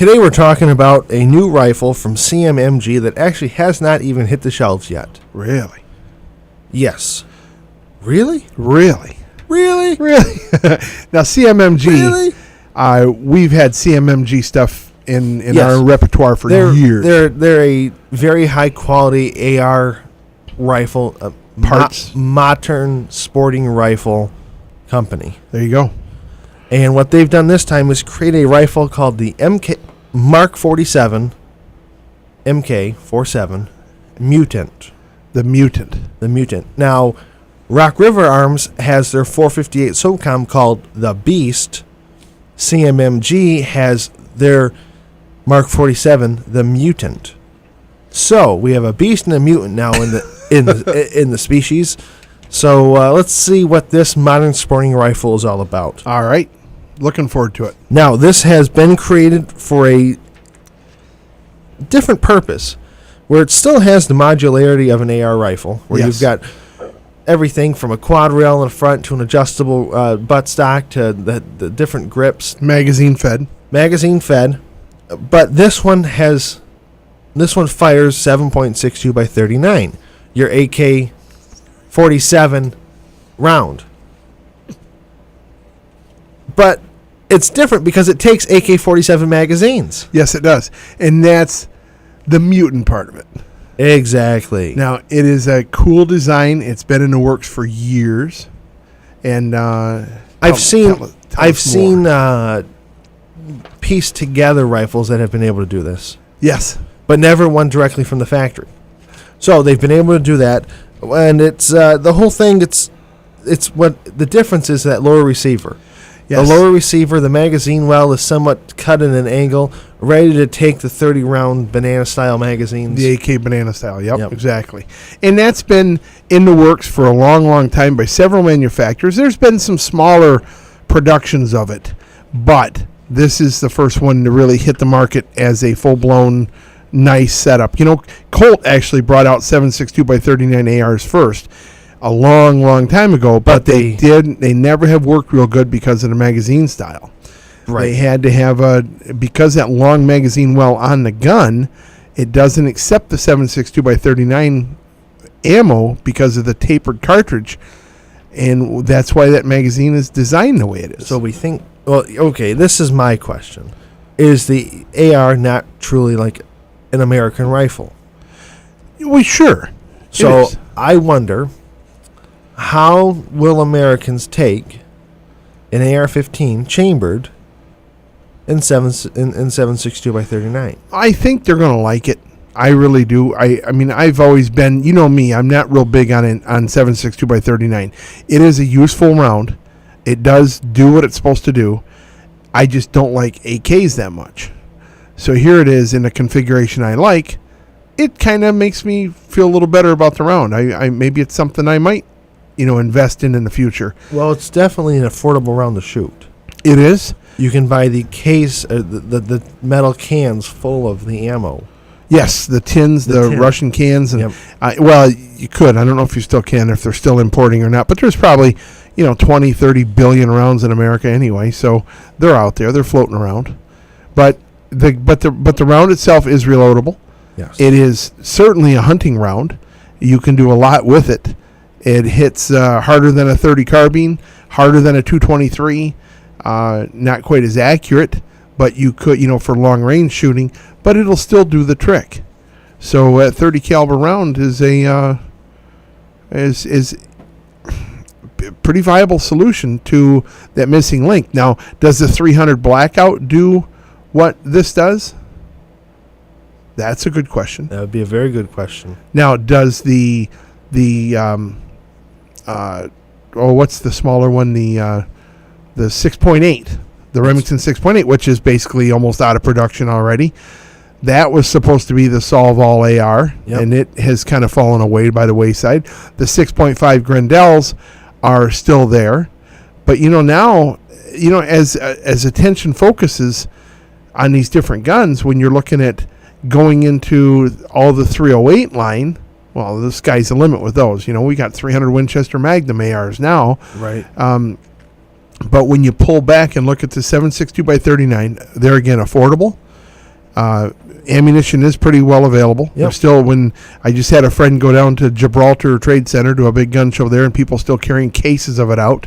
today we're talking about a new rifle from CMMG that actually has not even hit the shelves yet. Really? Yes. Really? Really? Really? Really? Now, CMMG, Really? we've had CMMG stuff in Yes. our repertoire for years. They're a very high quality AR rifle, Parts. modern sporting rifle company. There you go. And what they've done this time is create a rifle called the Mk47 Mutant. The Mutant. The Mutant. Now, Rock River Arms has their 458 SOCOM called the Beast. CMMG has their Mark 47, the Mutant. So we have a Beast and a Mutant now in the in the species. So let's see what this modern sporting rifle is all about. All right. Looking forward to it. Now, this has been created for a different purpose, where it still has the modularity of an AR rifle, where Yes. you've got everything from a quad rail in the front to an adjustable buttstock to the different grips. Magazine fed. But this one fires 7.62 by 39, your AK-47 round. But it's different because it takes AK-47 magazines. Yes, it does. And that's the Mutant part of it. Exactly. Now, it is a cool design. It's been in the works for years. And I've seen pieced together rifles that have been able to do this. Yes. But never one directly from the factory. So they've been able to do that, and it's the whole thing. It's what the difference is, that lower receiver. Yes. The lower receiver, the magazine well is somewhat cut in an angle, ready to take the 30-round banana-style magazines. The AK banana style, Yep. Exactly. And that's been in the works for a long, long time by several manufacturers. There's been some smaller productions of it, but this is the first one to really hit the market as a full-blown, nice setup. You know, Colt actually brought out 7.62 by 39 ARs first a long, long time ago, but they never have worked real good because of the magazine style. Right. They had to have because that long magazine well on the gun, it doesn't accept the 7.62 by 39 ammo because of the tapered cartridge, and that's why that magazine is designed the way it is. So we think, well, okay, this is my question. Is the AR not truly like an American rifle? Well, sure. So I wonder, how will Americans take an AR-15 chambered in 7.62 by 39? I think they're going to like it. I really do. I mean, I've always been, you know me, I'm not real big on 7.62 by 39. It is a useful round. It does do what it's supposed to do. I just don't like AKs that much. So here it is in a configuration I like. It kind of makes me feel a little better about the round. I maybe it's something I might, invest in the future. Well, it's definitely an affordable round to shoot. It is. You can buy the case, the metal cans full of the ammo. Yes, the tins, the tin. Russian cans, and Yep. well, you could. I don't know if you still can, if they're still importing or not. But there's probably 20, 30 billion rounds in America anyway, so they're out there, they're floating around. But the round itself is reloadable. Yes. It is certainly a hunting round. You can do a lot with it. It hits harder than a .30 carbine, harder than a .223. Not quite as accurate, but you could, for long range shooting. But it'll still do the trick. So a .30 caliber round is a pretty viable solution to that missing link. Now, does the 300 blackout do what this does? That's a good question. That would be a very good question. Now, does the what's the smaller one? The 6.8, the Remington 6.8, which is basically almost out of production already. That was supposed to be the solve all AR, Yep. and it has kind of fallen away by the wayside. The 6.5 Grendells are still there, but now, as attention focuses on these different guns, when you're looking at going into all the 308 line, well, the sky's the limit with those. We got 300 Winchester Magnum ARs now. Right. But when you pull back and look at the 7.62 by 39, they're again affordable. Ammunition is pretty well available. Yep. Still, when I just had a friend go down to Gibraltar Trade Center to a big gun show there, and people still carrying cases of it out.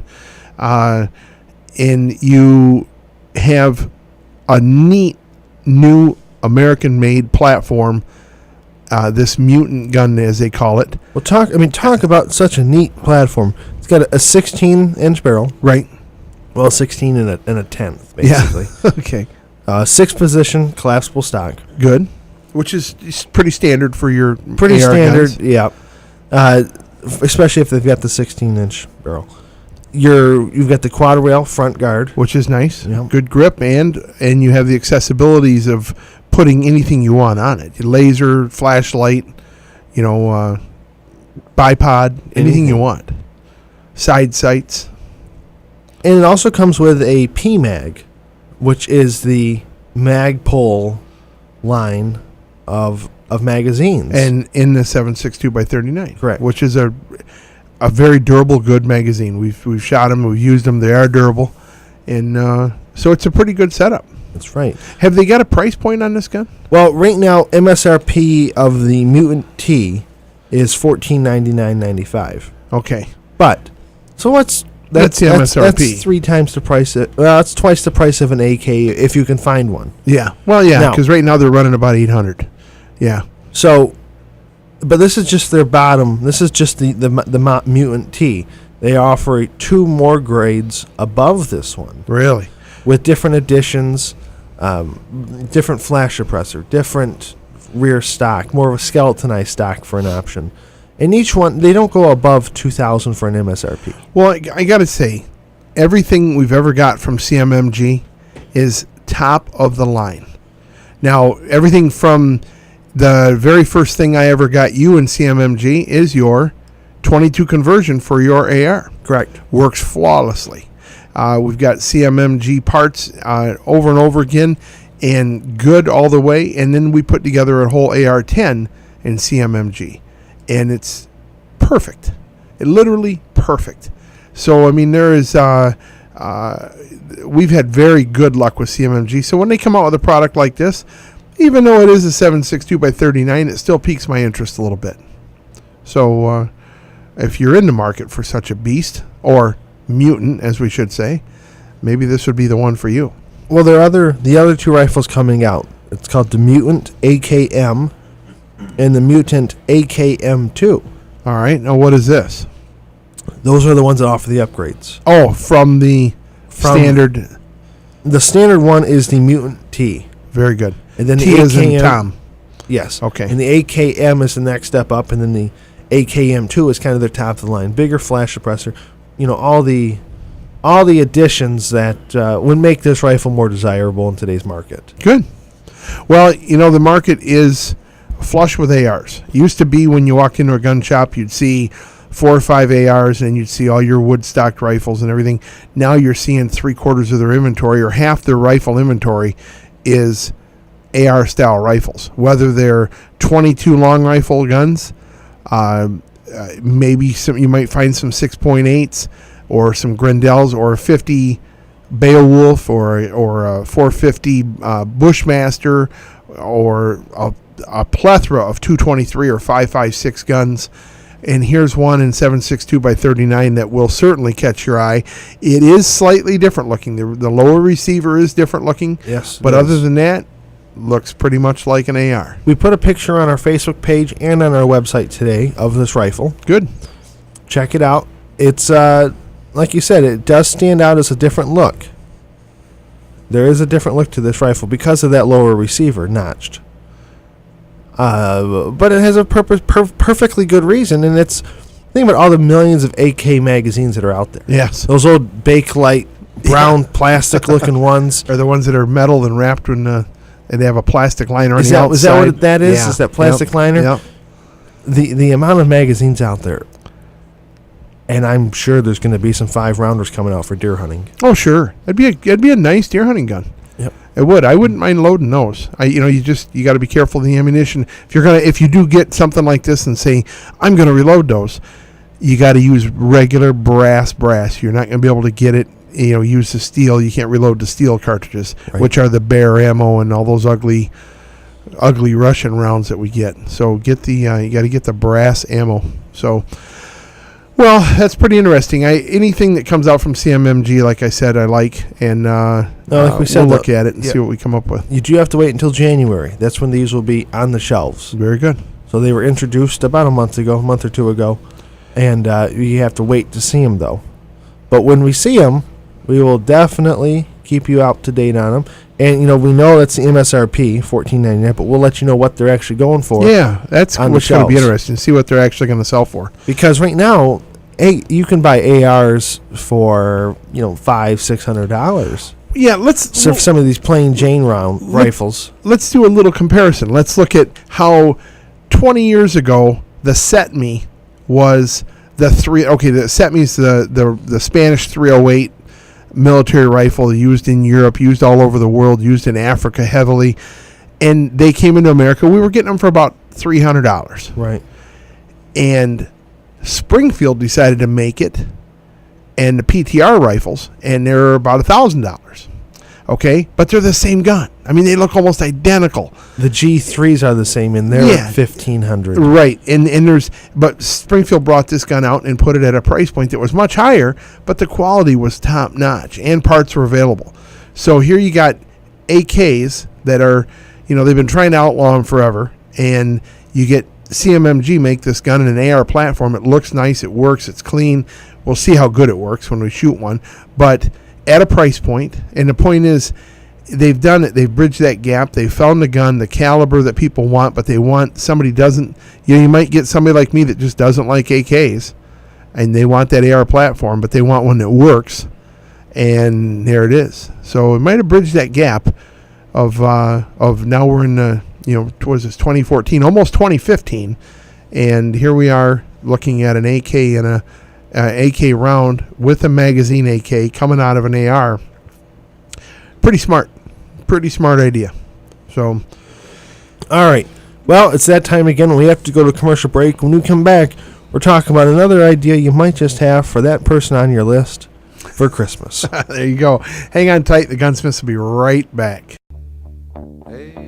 And you have a neat new American-made platform. This Mutant gun, as they call it. Well, talk about such a neat platform. It's got a 16-inch barrel. Right. Well, 16 and a tenth, basically. Yeah. Okay. 6-position collapsible stock. Good. Which is pretty standard for your Pretty AR standard, guns. yeah. Especially if they've got the 16-inch barrel. You've got the quad rail front guard, Which is nice. Yep. Good grip, and you have the accessibilities of putting anything you want on it. Laser, flashlight, bipod, anything you want. Side sights. and it also comes with a PMag, which is the Magpul line of magazines. And in the 7.62x39. Correct. Which is a very durable, good magazine. We've shot them, we've used them. They are durable, and so it's a pretty good setup. That's right. Have they got a price point on this gun? Well, right now MSRP of the Mutant T is $1499.95. Okay, But so that's the MSRP. That's 3 times the price. That's twice the price of an AK if you can find one. yeah. Well, yeah, Now- because right now they're running about 800. Yeah. So, but this is just their bottom. This is just the Mutant T. They offer 2 more grades above this one Really? with different additions, different flash suppressor, different rear stock, more of a skeletonized stock for an option. And each one, they don't go above $2,000 for an MSRP. Well, I got to say, everything we've ever got from CMMG is top of the line. Now, everything from the very first thing I ever got you in CMMG is your 22 conversion for your AR. Correct. Works flawlessly. We've got CMMG parts over and over again, and good all the way. And then we put together a whole AR-10 in CMMG, and it's perfect. Literally perfect. So I mean, there is. We've had very good luck with CMMG. So when they come out with a product like this, even though it is a 7.62x39, it still piques my interest a little bit. So if you're in the market for such a beast, or mutant, as we should say, maybe this would be the one for you. Well, the other 2 rifles coming out. It's called the Mutant AKM and the Mutant AKM2. All right. Now, what is this? Those are the ones that offer the upgrades. Oh, from the standard. The standard one is the Mutant T. Very good. And then T the is in AKM, Tom. Yes. Okay. And the AKM is the next step up, and then the AKM2 is kind of their top of the line. Bigger flash suppressor. All the additions that would make this rifle more desirable in today's market. Good. Well, the market is flush with ARs. It used to be when you walked into a gun shop, you'd see 4 or 5 ARs, and you'd see all your wood-stocked rifles and everything. Now you're seeing 3/4 of their inventory, or half their rifle inventory, is AR-style rifles. Whether they're 22 long rifle guns, maybe you might find some 6.8s, or some Grendells, or a 50 Beowulf, or a 450 Bushmaster, or a plethora of 223 or 5.56 guns. And here's one in 7.62x39 that will certainly catch your eye. It is slightly different looking. The lower receiver is different looking. Yes. But other than that, looks pretty much like an AR. We put a picture on our Facebook page and on our website today of this rifle. Good. Check it out. It's like you said, it does stand out as a different look. There is a different look to this rifle because of that lower receiver notched. But it has a perfectly good reason, and it's think about all the millions of AK magazines that are out there. Yes. Those old Bakelite brown plastic looking ones. Are the ones that are metal and wrapped when and they have a plastic liner on the outside. Is that what that is? Yeah. Is that plastic liner? Yep. The amount of magazines out there, and I'm sure there's going to be some 5-rounders coming out for deer hunting. Oh, sure. It'd be a nice deer hunting gun. Yep. It would. I wouldn't mind loading those. You got to be careful of the ammunition. If you do get something like this and say, I'm going to reload those, you got to use regular brass. You're not going to be able to get it. Use the steel. You can't reload the steel cartridges, right, which are the bare ammo and all those ugly ugly Russian rounds that we get. So get the you got to get the brass ammo. So, well, that's pretty interesting. Anything that comes out from CMMG, like I said, I like, and like we said, we'll look at it and see what we come up with. You do have to wait until January. That's when these will be on the shelves. Very good. So they were introduced about a month or two ago, and you have to wait to see them, though. But when we see them, we will definitely keep you up to date on them. And, we know that's the MSRP, $14.99, but we'll let you know what they're actually going for. Yeah, that's what's going to be interesting, to see what they're actually going to sell for. Because right now, you can buy ARs for, $500-$600. Yeah, so for some of these plain Jane round rifles. Let's do a little comparison. Let's look at how 20 years ago the SETME was the SETME is the Spanish 308 military rifle used in Europe, used all over the world, used in Africa heavily, and they came into America. We were getting them for about $300. Right. And Springfield decided to make it, and the PTR rifles, and they're about $1,000. Okay, but they're the same gun. I mean, they look almost identical. The G3s are the same, and they're at $1,500. Right, but Springfield brought this gun out and put it at a price point that was much higher, but the quality was top notch, and parts were available. So here you got AKs that are, they've been trying to outlaw them forever, and you get CMMG make this gun in an AR platform. It looks nice, it works, it's clean. We'll see how good it works when we shoot one, but at a price point, and the point is, they've done it. They've bridged that gap. They've found the gun, the caliber that people want, but they want somebody doesn't. You might get somebody like me that just doesn't like AKs, and they want that AR platform, but they want one that works, and there it is. So it might have bridged that gap of now we're in the towards this 2014, almost 2015, and here we are looking at an AK and a AK round with a magazine AK coming out of an AR. Pretty smart idea. So, all right. Well, it's that time again. We have to go to a commercial break. When we come back, we're talking about another idea you might just have for that person on your list for Christmas. There you go. Hang on tight. The Gunsmiths will be right back. Hey.